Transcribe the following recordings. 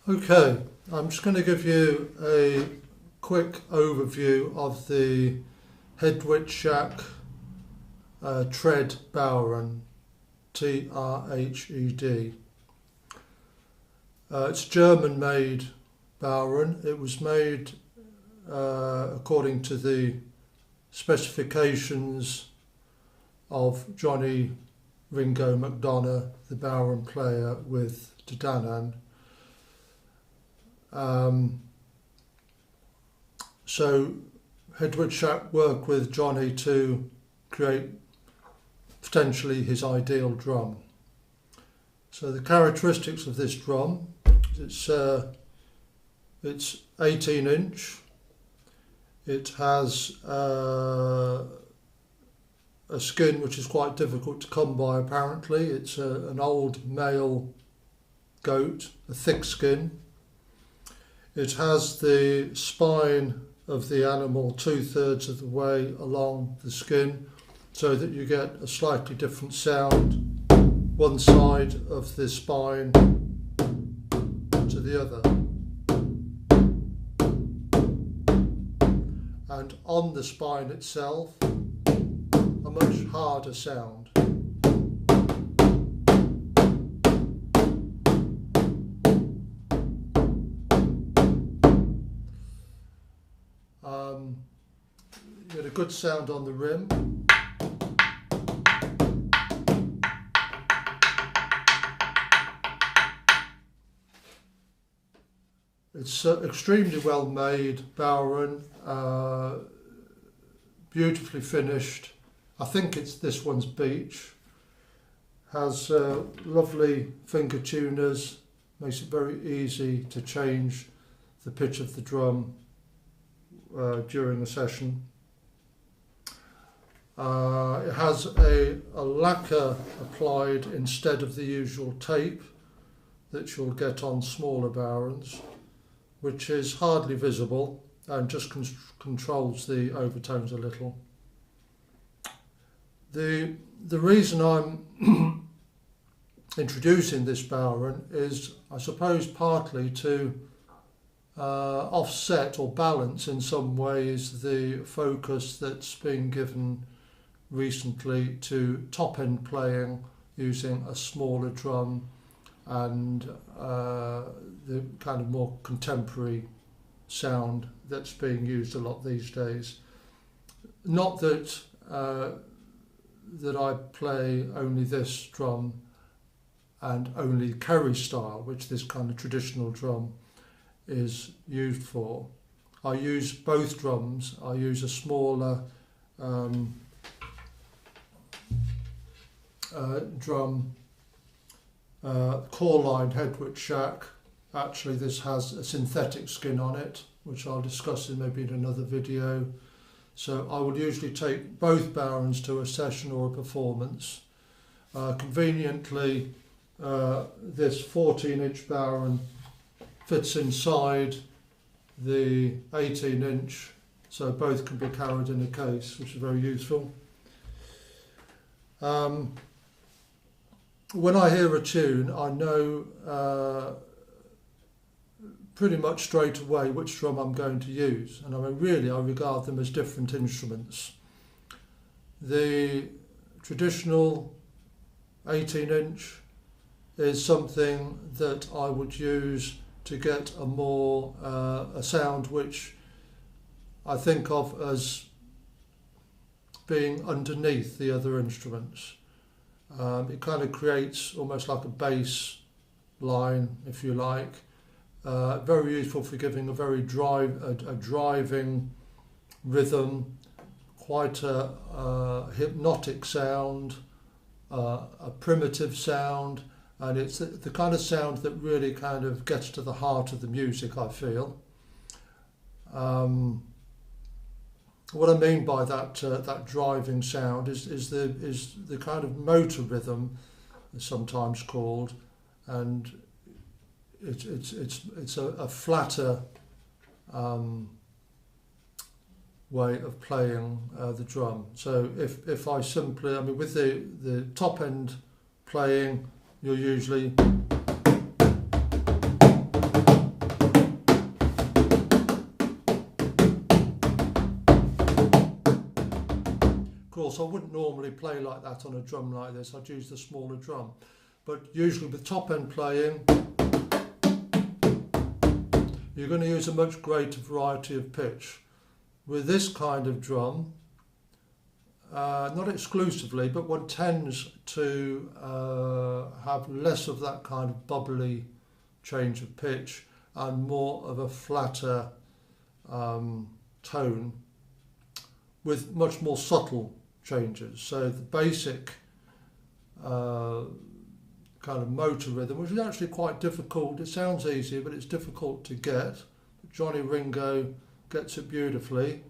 Okay, I'm just going to give you a quick overview of the Hedwitschak TrHED Bodhran, TrHED. It's German-made Bodhran. It was made according to the specifications of Johnny Ringo McDonough, the Bodhran player with Teevan. So Hedwitschak worked with Johnny to create potentially his ideal drum. So the characteristics of this drum, it's 18 inch, it has a skin which is quite difficult to come by apparently. It's an old male goat, a thick skin. It has the spine of the animal 2/3 of the way along the skin, so that you get a slightly different sound one side of the spine to the other. And on the spine itself, a much harder sound. You get a good sound on the rim. It's extremely well made Bodhran, beautifully finished. I think it's this one's beech. Has lovely finger tuners, makes it very easy to change the pitch of the drum during a session. It has a lacquer applied instead of the usual tape that you'll get on smaller Bodhrans, which is hardly visible and just controls the overtones a little. The reason I'm introducing this Bodhran is, I suppose, partly to offset or balance in some ways the focus that's been given recently to top-end playing using a smaller drum and the kind of more contemporary sound that's being used a lot these days. Not that that I play only this drum and only Kerry style, which this kind of traditional drum is used for. I use both drums. I use a smaller drum, core line Hedwitschak. Actually, this has a synthetic skin on it, which I'll discuss in maybe in another video. So I will usually take both Bodhrans to a session or a performance. Conveniently, this 14-inch Bodhran fits inside the 18-inch, so both can be carried in a case, which is very useful. When I hear a tune, I know pretty much straight away which drum I'm going to use, and I mean, really I regard them as different instruments. The traditional 18-inch is something that I would use to get a more a sound which I think of as being underneath the other instruments. It kind of creates almost like a bass line, if you like. Very useful for giving a very driving rhythm, quite a hypnotic sound, a primitive sound, and it's the kind of sound that really kind of gets to the heart of the music, I feel. What I mean by that that driving sound is the kind of motor rhythm, sometimes called, and it's a flatter way of playing the drum. So if I simply, I mean, with the top end playing, you're usually course I wouldn't normally play like that on a drum like this. I'd use the smaller drum. But usually with top end playing, you're going to use a much greater variety of pitch. With this kind of drum, not exclusively, but one tends to have less of that kind of bubbly change of pitch and more of a flatter tone with much more subtle changes. So the basic kind of motor rhythm, which is actually quite difficult. It sounds easy, but it's difficult to get. Johnny Ringo gets it beautifully.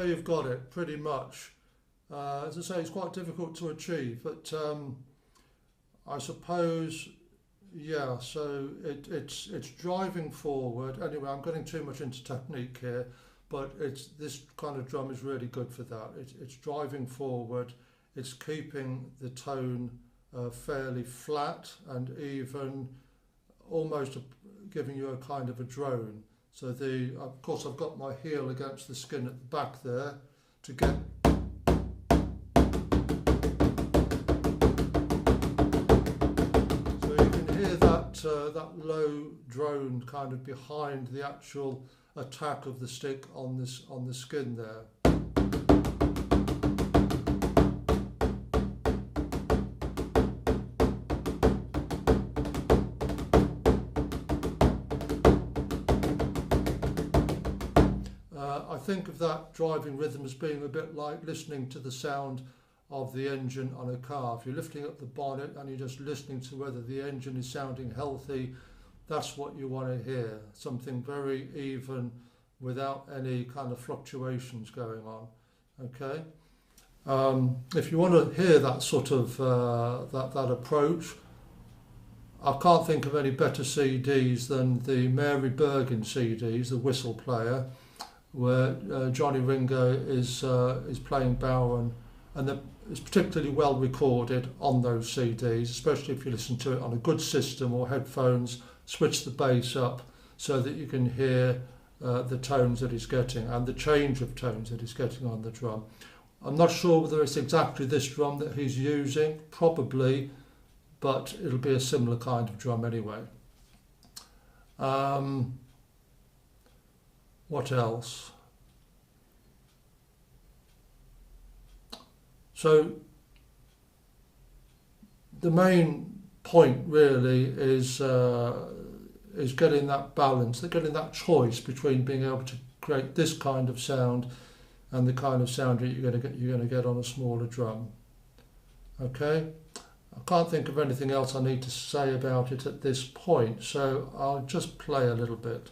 You've got it pretty much. As I say, it's quite difficult to achieve, but I suppose, yeah, so it's driving forward. Anyway, I'm getting too much into technique here, but this kind of drum is really good for that. It's driving forward, it's keeping the tone fairly flat and even, almost giving you a kind of a drone. So of course I've got my heel against the skin at the back there to get. So you can hear that low drone kind of behind the actual attack of the stick on the skin there. I think of that driving rhythm as being a bit like listening to the sound of the engine on a car. If you're lifting up the bonnet and you're just listening to whether the engine is sounding healthy, that's what you want to hear. Something very even without any kind of fluctuations going on. Okay. If you want to hear that sort of that approach, I can't think of any better CDs than the Mary Bergin CDs, the Whistle Player, where Johnny Ringo is playing Bodhran, and it's particularly well recorded on those CDs, especially if you listen to it on a good system or headphones. Switch the bass up so that you can hear the tones that he's getting and the change of tones that he's getting on the drum. I'm not sure whether it's exactly this drum that he's using, probably, but it'll be a similar kind of drum anyway. What else? So the main point really is getting that balance, getting that choice between being able to create this kind of sound and the kind of sound that you're going to get on a smaller drum. Okay, I can't think of anything else I need to say about it at this point, so I'll just play a little bit.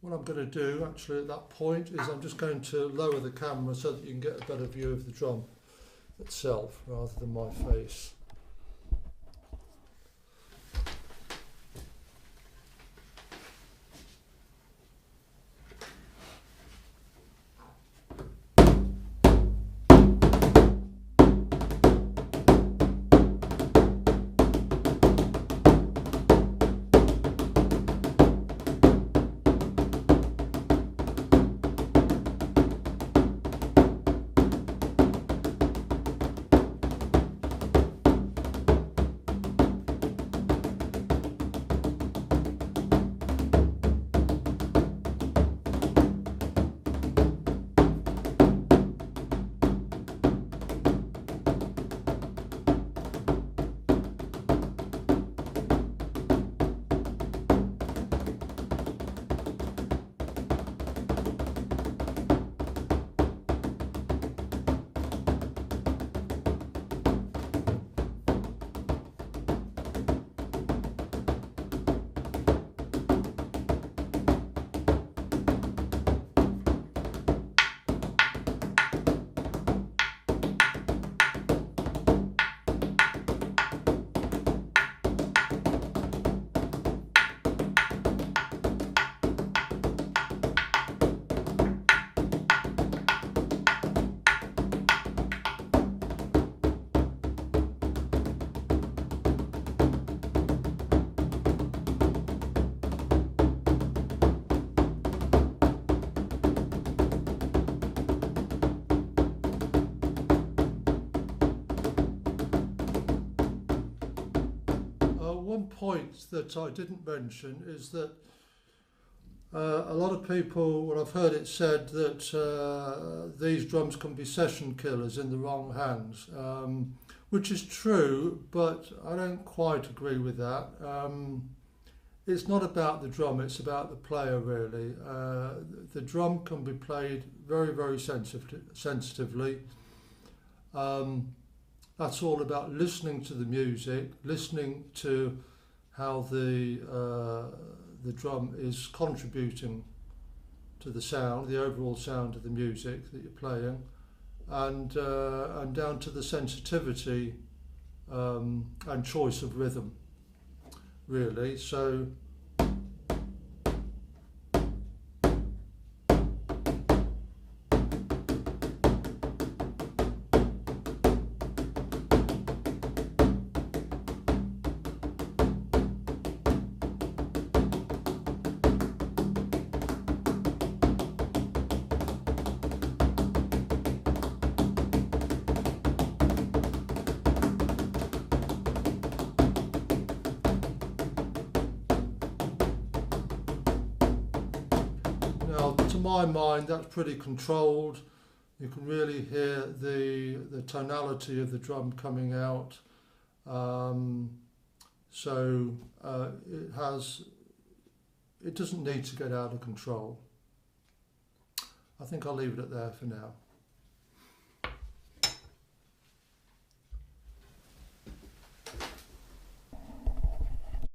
I'm going to do actually at that point is I'm just going to lower the camera so that you can get a better view of the drum itself rather than my face. one point that I didn't mention is that a lot of people, well, I've heard it said that these drums can be session killers in the wrong hands, which is true, but I don't quite agree with that. It's not about the drum, it's about the player really. The drum can be played very, very sensitively. That's all about listening to the music, listening to how the drum is contributing to the sound, the overall sound of the music that you're playing, and down to the sensitivity and choice of rhythm, really. So now, to my mind, that's pretty controlled. You can really hear the tonality of the drum coming out. It doesn't need to get out of control. I think I'll leave it at there for now.